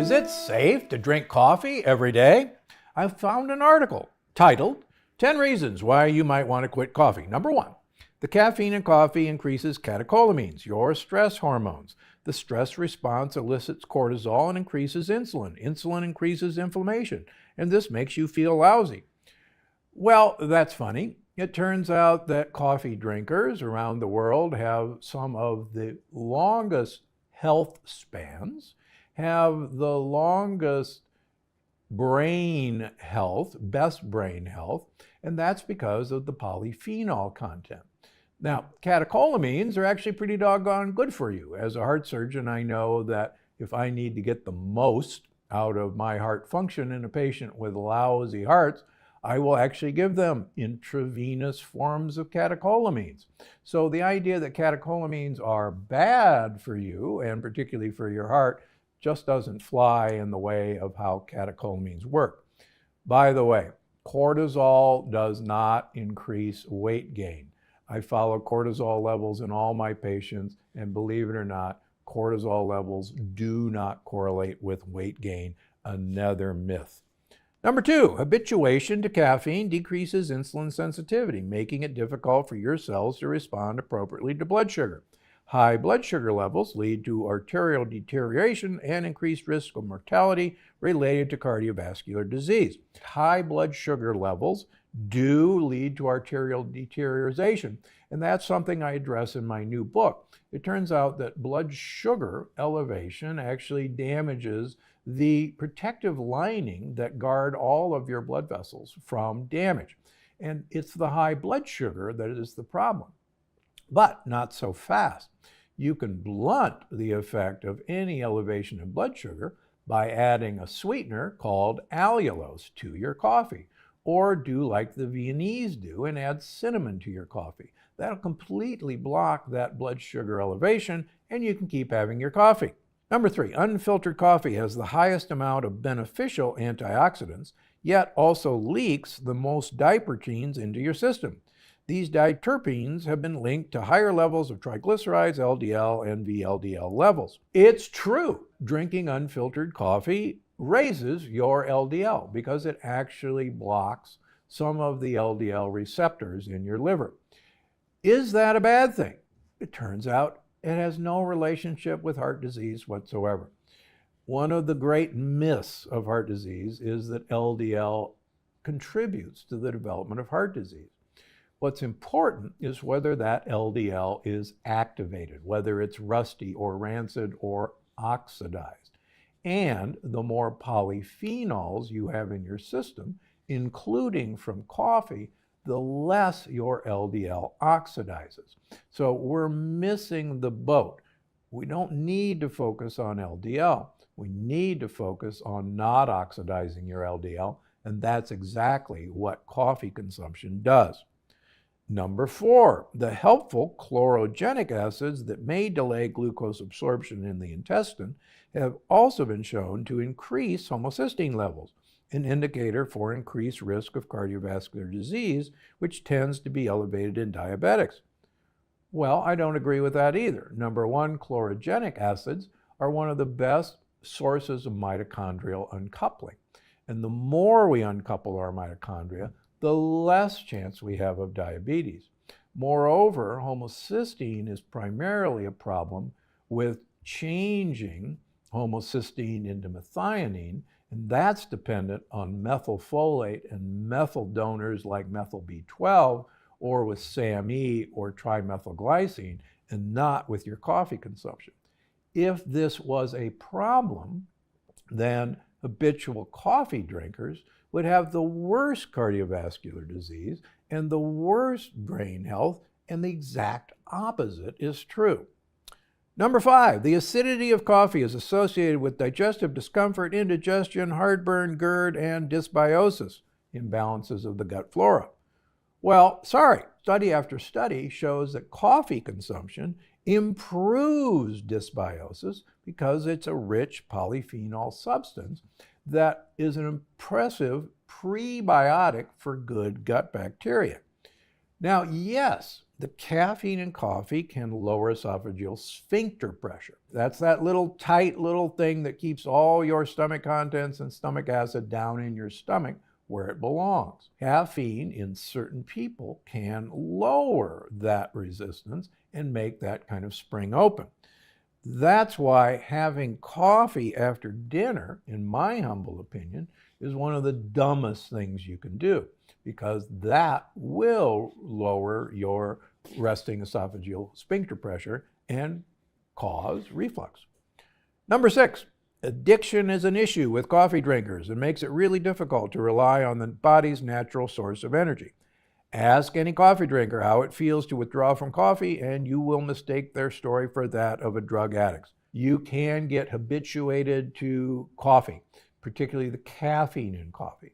Is it safe to drink coffee every day? I found an article titled 10 Reasons Why You Might Want to Quit Coffee. Number 1, the caffeine in coffee increases catecholamines, your stress hormones. The stress response elicits cortisol and increases insulin. Insulin increases inflammation, and this makes you feel lousy. Well, that's funny. It turns out that coffee drinkers around the world have some of the longest health spans, have the longest brain health, best brain health, and that's because of the polyphenol content. Now, catecholamines are actually pretty doggone good for you. As a heart surgeon, I know that if I need to get the most out of my heart function in a patient with lousy hearts, I will actually give them intravenous forms of catecholamines. So the idea that catecholamines are bad for you, and particularly for your heart, just doesn't fly in the way of how catecholamines work. By the way, cortisol does not increase weight gain. I follow cortisol levels in all my patients, and believe it or not, cortisol levels do not correlate with weight gain, another myth. Number 2, habituation to caffeine decreases insulin sensitivity, making it difficult for your cells to respond appropriately to blood sugar. High blood sugar levels lead to arterial deterioration and increased risk of mortality related to cardiovascular disease. High blood sugar levels do lead to arterial deterioration, and that's something I address in my new book. It turns out that blood sugar elevation actually damages the protective lining that guard all of your blood vessels from damage. And it's the high blood sugar that is the problem. But not so fast. You can blunt the effect of any elevation in blood sugar by adding a sweetener called allulose to your coffee, or do like the Viennese do and add cinnamon to your coffee. That'll completely block that blood sugar elevation, and you can keep having your coffee. Number 3, unfiltered coffee has the highest amount of beneficial antioxidants, yet also leaks the most diproteins into your system. These diterpenes have been linked to higher levels of triglycerides, LDL, and VLDL levels. It's true, drinking unfiltered coffee raises your LDL because it actually blocks some of the LDL receptors in your liver. Is that a bad thing? It turns out it has no relationship with heart disease whatsoever. One of the great myths of heart disease is that LDL contributes to the development of heart disease. What's important is whether that LDL is activated, whether it's rusty or rancid or oxidized. And the more polyphenols you have in your system, including from coffee, the less your LDL oxidizes. So we're missing the boat. We don't need to focus on LDL. We need to focus on not oxidizing your LDL, and that's exactly what coffee consumption does. Number 4, the helpful chlorogenic acids that may delay glucose absorption in the intestine have also been shown to increase homocysteine levels, an indicator for increased risk of cardiovascular disease, which tends to be elevated in diabetics. Well, I don't agree with that either. Number 1, chlorogenic acids are one of the best sources of mitochondrial uncoupling. And the more we uncouple our mitochondria, the less chance we have of diabetes. Moreover, homocysteine is primarily a problem with changing homocysteine into methionine, and that's dependent on methylfolate and methyl donors like methyl B12 or with SAMe or trimethylglycine, and not with your coffee consumption. If this was a problem, then habitual coffee drinkers would have the worst cardiovascular disease and the worst brain health, and the exact opposite is true. Number 5, the acidity of coffee is associated with digestive discomfort, indigestion, heartburn, GERD, and dysbiosis, imbalances of the gut flora. Well, sorry, study after study shows that coffee consumption improves dysbiosis because it's a rich polyphenol substance that is an impressive prebiotic for good gut bacteria. Now, yes, the caffeine in coffee can lower esophageal sphincter pressure. That's that little tight little thing that keeps all your stomach contents and stomach acid down in your stomach where it belongs. Caffeine in certain people can lower that resistance and make that kind of spring open. That's why having coffee after dinner, in my humble opinion, is one of the dumbest things you can do, because that will lower your resting esophageal sphincter pressure and cause reflux. Number 6, addiction is an issue with coffee drinkers and makes it really difficult to rely on the body's natural source of energy. Ask any coffee drinker how it feels to withdraw from coffee, and you will mistake their story for that of a drug addict. You can get habituated to coffee, particularly the caffeine in coffee.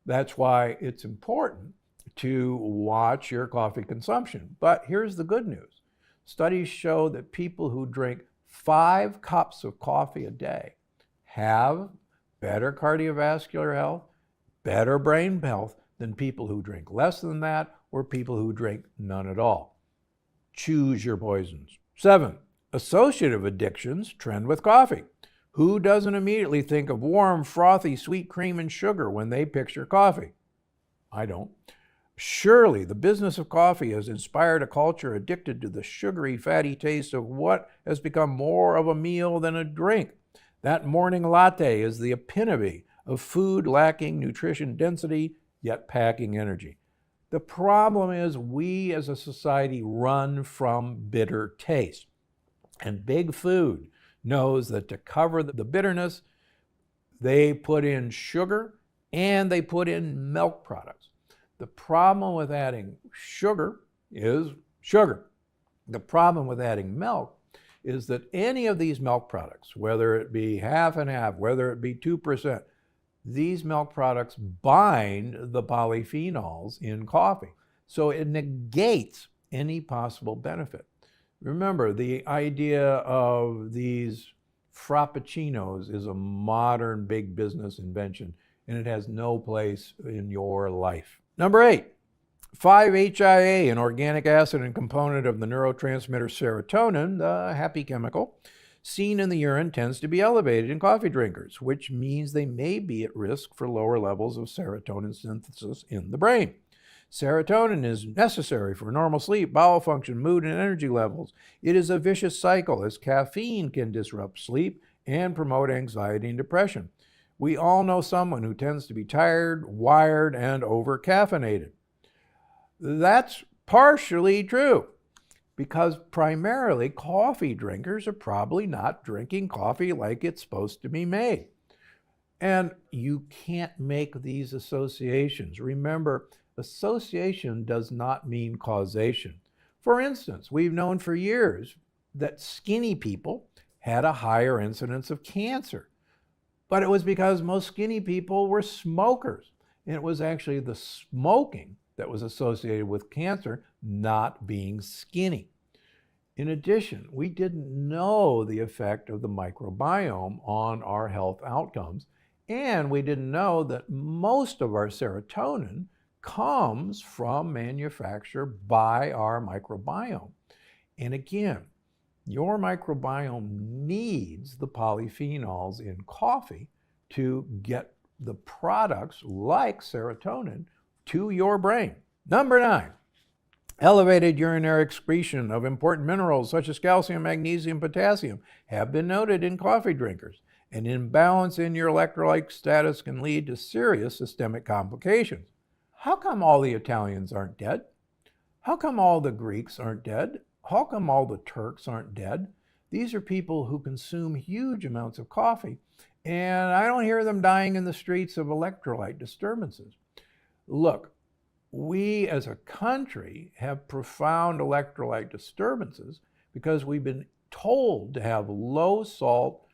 That's why it's important to watch your coffee consumption. But here's the good news. Studies show that people who drink 5 cups of coffee a day have better cardiovascular health, better brain health than people who drink less than that or people who drink none at all. Choose your poisons. 7, associative addictions trend with coffee. Who doesn't immediately think of warm, frothy, sweet cream and sugar when they picture coffee? I don't. Surely the business of coffee has inspired a culture addicted to the sugary, fatty taste of what has become more of a meal than a drink. That morning latte is the epitome of food lacking nutrition density, yet packing energy. The problem is we as a society run from bitter taste. And big food knows that to cover the bitterness, they put in sugar and they put in milk products. The problem with adding sugar is sugar. The problem with adding milk is that any of these milk products, whether it be half and half, whether it be 2%, these milk products bind the polyphenols in coffee. So it negates any possible benefit. Remember, the idea of these frappuccinos is a modern big business invention, and it has no place in your life. Number 8, 5-HIA, an organic acid and component of the neurotransmitter serotonin, the happy chemical, seen in the urine tends to be elevated in coffee drinkers, which means they may be at risk for lower levels of serotonin synthesis in the brain. Serotonin is necessary for normal sleep, bowel function, mood, and energy levels. It is a vicious cycle, as caffeine can disrupt sleep and promote anxiety and depression. We all know someone who tends to be tired, wired, and over-caffeinated. That's partially true, because primarily coffee drinkers are probably not drinking coffee like it's supposed to be made. And you can't make these associations. Remember, association does not mean causation. For instance, we've known for years that skinny people had a higher incidence of cancer. But it was because most skinny people were smokers. And it was actually the smoking that was associated with cancer, not being skinny. In addition, we didn't know the effect of the microbiome on our health outcomes, and we didn't know that most of our serotonin comes from manufacture by our microbiome. And again, your microbiome needs the polyphenols in coffee to get the products like serotonin to your brain. Number 9, elevated urinary excretion of important minerals such as calcium, magnesium, potassium have been noted in coffee drinkers. An imbalance in your electrolyte status can lead to serious systemic complications. How come all the Italians aren't dead? How come all the Greeks aren't dead? How come all the Turks aren't dead? These are people who consume huge amounts of coffee, and I don't hear them dying in the streets of electrolyte disturbances. Look, we as a country have profound electrolyte disturbances because we've been told to have low salt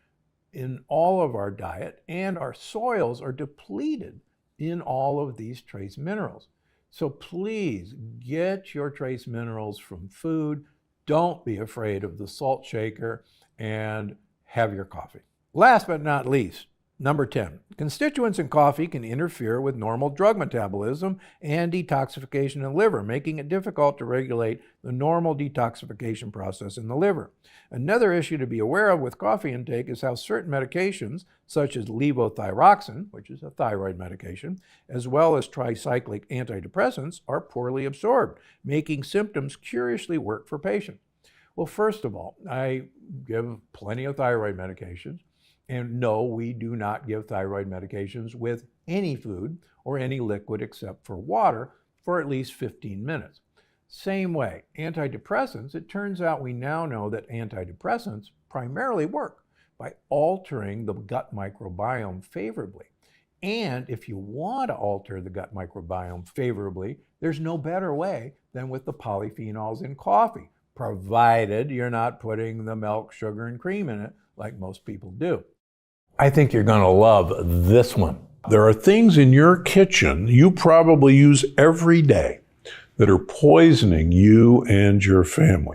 in all of our diet, and our soils are depleted in all of these trace minerals. So please get your trace minerals from food. Don't be afraid of the salt shaker, and have your coffee. Last but not least, Number 10, constituents in coffee can interfere with normal drug metabolism and detoxification in the liver, making it difficult to regulate the normal detoxification process in the liver. Another issue to be aware of with coffee intake is how certain medications, such as levothyroxine, which is a thyroid medication, as well as tricyclic antidepressants, are poorly absorbed, making symptoms curiously worse for patients. Well, first of all, I give plenty of thyroid medications. And no, we do not give thyroid medications with any food or any liquid except for water for at least 15 minutes. Same way, antidepressants, it turns out we now know that antidepressants primarily work by altering the gut microbiome favorably. And if you want to alter the gut microbiome favorably, there's no better way than with the polyphenols in coffee, provided you're not putting the milk, sugar, and cream in it like most people do. I think you're going to love this one. There are things in your kitchen you probably use every day that are poisoning you and your family.